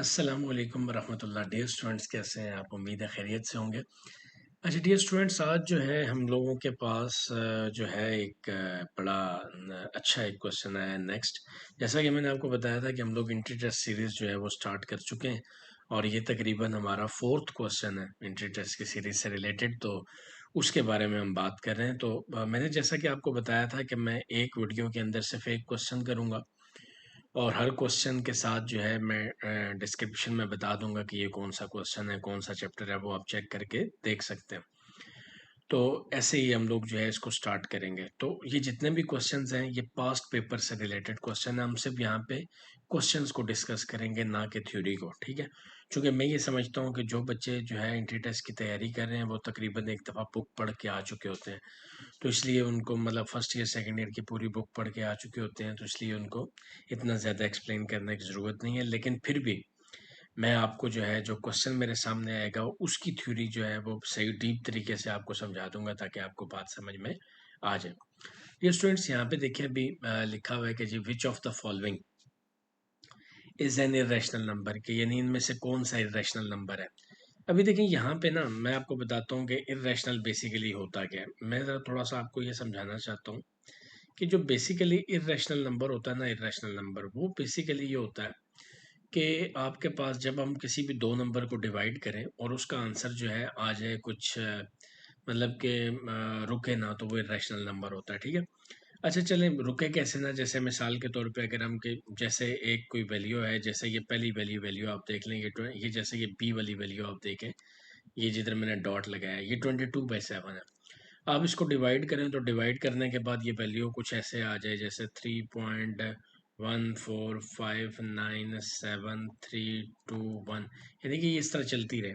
अस्सलामुअलैकुम वरहमतुल्लाह। Dear students, कैसे हैं आप? उम्मीद है खैरियत से होंगे। अच्छा डियर स्टूडेंट्स, आज जो है हम लोगों के पास जो है एक बड़ा अच्छा एक क्वेश्चन आया है नेक्स्ट। जैसा कि मैंने आपको बताया था कि हम लोग इंट्री टेस्ट सीरीज़ जो है वो स्टार्ट कर चुके हैं और ये तकरीबन हमारा 4th क्वेश्चन है इंट्री टेस्ट की सीरीज़ से रिलेटेड। तो उसके बारे में हम बात कर रहे हैं। तो मैंने जैसा कि आपको बताया था कि मैं एक वीडियो के अंदर सिर्फ एक क्वेश्चन करूँगा और हर क्वेश्चन के साथ जो है मैं डिस्क्रिप्शन में बता दूंगा कि ये कौन सा क्वेश्चन है, कौन सा चैप्टर है, वो आप चेक करके देख सकते हैं। तो ऐसे ही हम लोग जो है इसको स्टार्ट करेंगे। तो ये जितने भी क्वेश्चंस हैं ये पास्ट पेपर से रिलेटेड क्वेश्चन है। हम सिर्फ यहाँ पे क्वेश्चंस को डिस्कस करेंगे, ना कि थ्योरी को, ठीक है। क्योंकि मैं ये समझता हूँ कि जो बच्चे जो है इंट्री टेस्ट की तैयारी कर रहे हैं वो तकरीबन एक दफ़ा बुक पढ़ के आ चुके होते हैं। तो इसलिए उनको मतलब फर्स्ट ईयर सेकंड ईयर की पूरी बुक पढ़ के आ चुके होते हैं, तो इसलिए उनको इतना ज़्यादा एक्सप्लेन करने की ज़रूरत नहीं है। लेकिन फिर भी मैं आपको जो है जो क्वेश्चन मेरे सामने आएगा उसकी थ्योरी जो है वो सही डीप तरीके से आपको समझा दूंगा ताकि आपको बात समझ में आ जाए। ये स्टूडेंट्स यहाँ पे देखिए अभी लिखा हुआ है कि जी which of the following is an irrational number, के यानी इनमें से कौन सा इरेशनल नंबर है। अभी देखिए यहाँ पे ना मैं आपको बताता हूँ कि इरेशनल बेसिकली होता क्या है। मैं ज़रा थोड़ा सा आपको ये समझाना चाहता हूँ कि जो बेसिकली इरेशनल नंबर होता है ना, इरेशनल नंबर वो बेसिकली ये होता है कि आपके पास जब हम किसी भी दो नंबर को डिवाइड करें और उसका आंसर जो है आ जाए कुछ मतलब कि रुके ना, तो वो इरेशनल नंबर होता है, ठीक है। अच्छा चलें, रुके कैसे ना, जैसे मिसाल के तौर पे अगर हम के जैसे एक कोई वैल्यू है, जैसे ये पहली वैल्यू वैल्यू आप देख लें, ये जैसे ये बी वाली वैल्यू आप देखें, ये जिधर मैंने डॉट लगाया है ये 22/7 है। आप इसको डिवाइड करें तो डिवाइड करने के बाद ये वैल्यू कुछ ऐसे आ जाए जैसे 3.14597 3 2 1, यानी कि ये इस तरह चलती रहे।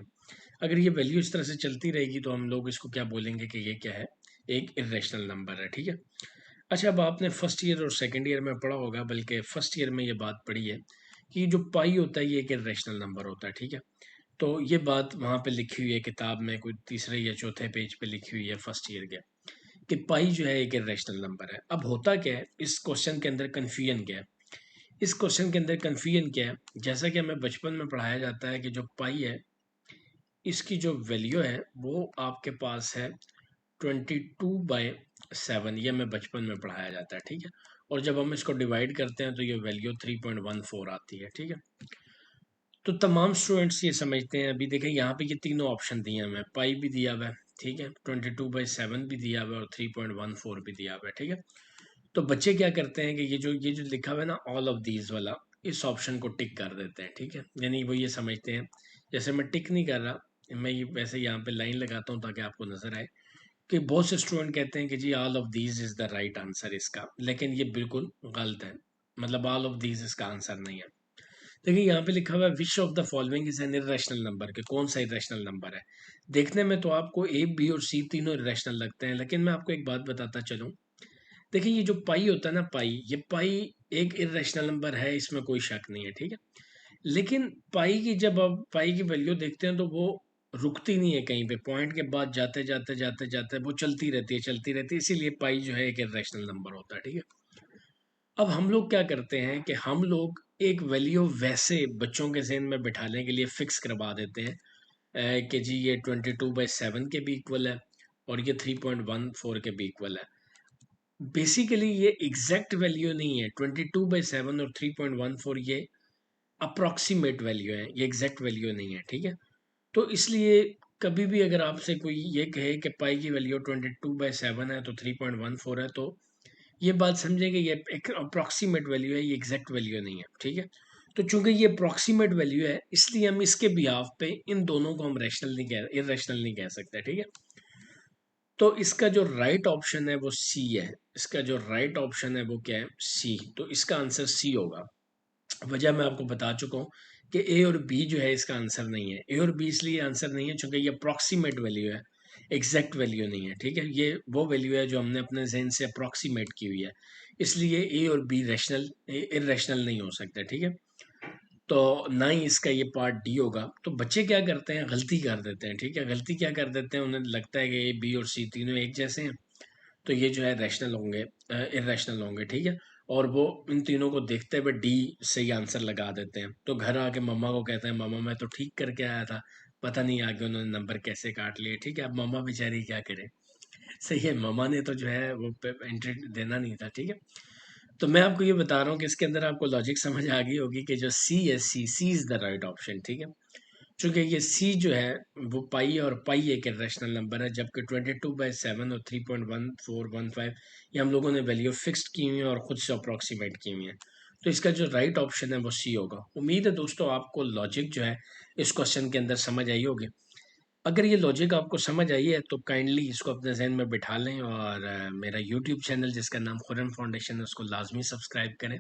अगर ये वैल्यू इस तरह से चलती रहेगी तो हम लोग इसको क्या बोलेंगे कि ये क्या है, एक इरेशनल नंबर है, ठीक है। अच्छा, अब आपने फर्स्ट ईयर और सेकंड ईयर में पढ़ा होगा, बल्कि फर्स्ट ईयर में ये बात पढ़ी है कि जो पाई होता है ये एक इरेशनल नंबर होता है, ठीक है। तो ये बात वहाँ पे लिखी हुई है किताब में, कोई तीसरे या चौथे पेज पे लिखी हुई है फर्स्ट ईयर के, कि पाई जो है एक इरेशनल नंबर है। अब होता क्या है, इस क्वेश्चन के अंदर कन्फ्यूजन क्या है, इस क्वेश्चन के अंदर कन्फ्यूजन क्या है, जैसा कि हमें बचपन में पढ़ाया जाता है कि जो पाई है इसकी जो वैल्यू है वो आपके पास है 22/7, ये हमें बचपन में पढ़ाया जाता है, ठीक है। और जब हम इसको डिवाइड करते हैं तो ये वैल्यू 3.14 आती है, ठीक है। तो तमाम स्टूडेंट्स ये समझते हैं, अभी देखें यहाँ पे ये तीनों ऑप्शन दिए हैं, हमें पाई भी दिया हुआ है, ठीक है, 22/7 भी दिया हुआ है और 3.14 भी दिया हुआ है, ठीक है। तो बच्चे क्या करते हैं कि ये जो लिखा हुआ है ना ऑल ऑफ दीज वाला, इस ऑप्शन को टिक कर देते हैं, ठीक है। यानी वो ये समझते हैं, जैसे मैं टिक नहीं कर रहा, मैं ये वैसे यहाँ पे लाइन लगाता हूँ ताकि आपको नजर आए कि बहुत से स्टूडेंट कहते हैं कि जी all of these is the right answer इसका, लेकिन ये बिल्कुल गलत है। मतलब ऑल ऑफ दीज इसका आंसर नहीं है। देखिए यहाँ पे लिखा हुआ है which of the following is an irrational number, के कौन सा इरेशनल नंबर है। देखने में तो आपको ए बी और सी तीनों इरेशनल लगते हैं, लेकिन मैं आपको एक बात बताता चलूँ। देखिए ये जो पाई होता है ना, पाई, ये पाई एक इरेशनल नंबर है, इसमें कोई शक नहीं है, ठीक है। लेकिन पाई की जब आप पाई की वैल्यू देखते हैं तो वो रुकती नहीं है कहीं पे, पॉइंट के बाद जाते जाते जाते जाते वो चलती रहती है, चलती रहती है, इसीलिए पाई जो है एक इरेशनल नंबर होता है, ठीक है। अब हम लोग क्या करते हैं कि हम लोग एक वैल्यू वैसे बच्चों के जहन में बिठाने के लिए फिक्स करवा देते हैं कि जी ये 22/7 के भी इक्वल है और ये 3.14 के भी इक्वल है। बेसिकली ये एग्जैक्ट वैल्यू नहीं है, 22/7 और 3.14 ये अप्रॉक्सीमेट वैल्यू है, ये एग्जैक्ट वैल्यू नहीं है, ठीक है। तो इसलिए कभी भी अगर आपसे कोई ये कहे कि पाई की वैल्यू 22/7 है तो 3.14 है, तो ये बात समझें कि ये एक अप्रॉक्सीमेट वैल्यू है, ये एग्जैक्ट वैल्यू नहीं है, ठीक है। तो चूंकि ये अप्रॉक्सीमेट वैल्यू है इसलिए हम इसके बिहाफ पे इन दोनों को हम रैशनल नहीं कह, इरेशनल नहीं कह सकते, ठीक है। तो इसका जो राइट ऑप्शन है वो सी है, इसका जो राइट ऑप्शन है वो क्या है, सी। तो इसका आंसर सी होगा। वजह मैं आपको बता चुका हूँ कि ए और बी जो है इसका आंसर नहीं है। ए और बी इसलिए आंसर नहीं है क्योंकि ये अप्रॉक्सीमेट वैल्यू है, एग्जैक्ट वैल्यू नहीं है, ठीक है। ये वो वैल्यू है जो हमने अपने जहन से अप्रॉक्सीमेट की हुई है, इसलिए ए और बी रैशनल इरेशनल नहीं हो सकते, ठीक है। तो ना ही इसका ये पार्ट डी होगा। तो बच्चे क्या करते हैं, गलती कर देते हैं, ठीक है। गलती क्या कर देते हैं, उन्हें लगता है कि ए बी और सी तीनों एक जैसे हैं तो ये जो है रैशनल होंगे, इरेशनल होंगे, ठीक है। और वो इन तीनों को देखते हुए डी सही आंसर लगा देते हैं। तो घर आके मम्मा को कहते हैं, मम्मा मैं तो ठीक करके आया था, पता नहीं आगे उन्होंने नंबर कैसे काट लिए। ठीक है, अब मम्मा बेचारी क्या करे। सही है, मम्मा ने तो जो है वो एंट्री देना नहीं था। ठीक है, तो मैं आपको ये बता रहा हूँ कि इसके अंदर आपको लॉजिक समझ आ गई होगी कि जो सी है, सी इज द राइट ऑप्शन। ठीक है, चूंकि ये सी जो है वो पाई, और पाई एक इरेशनल नंबर है, जबकि 22/7 और 3.1415 ये हम लोगों ने वैल्यू फिक्स्ड की हुई है और खुद से अप्रॉक्सीमेट की हुई है। तो इसका जो राइट ऑप्शन है वो सी होगा। उम्मीद है दोस्तों आपको लॉजिक जो है इस क्वेश्चन के अंदर समझ आई होगी। अगर ये लॉजिक आपको समझ आई है तो काइंडली इसको अपने जहन में बिठा लें, और मेरा यूट्यूब चैनल जिसका नाम खुरम फाउंडेशन है उसको लाजमी सब्सक्राइब करें,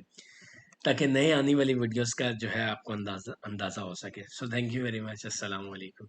ताकि नए आने वाली वीडियोस का जो है आपको अंदाज़ा अंदाज़ा हो सके। So thank you very much. अस्सलाम वालेकुम।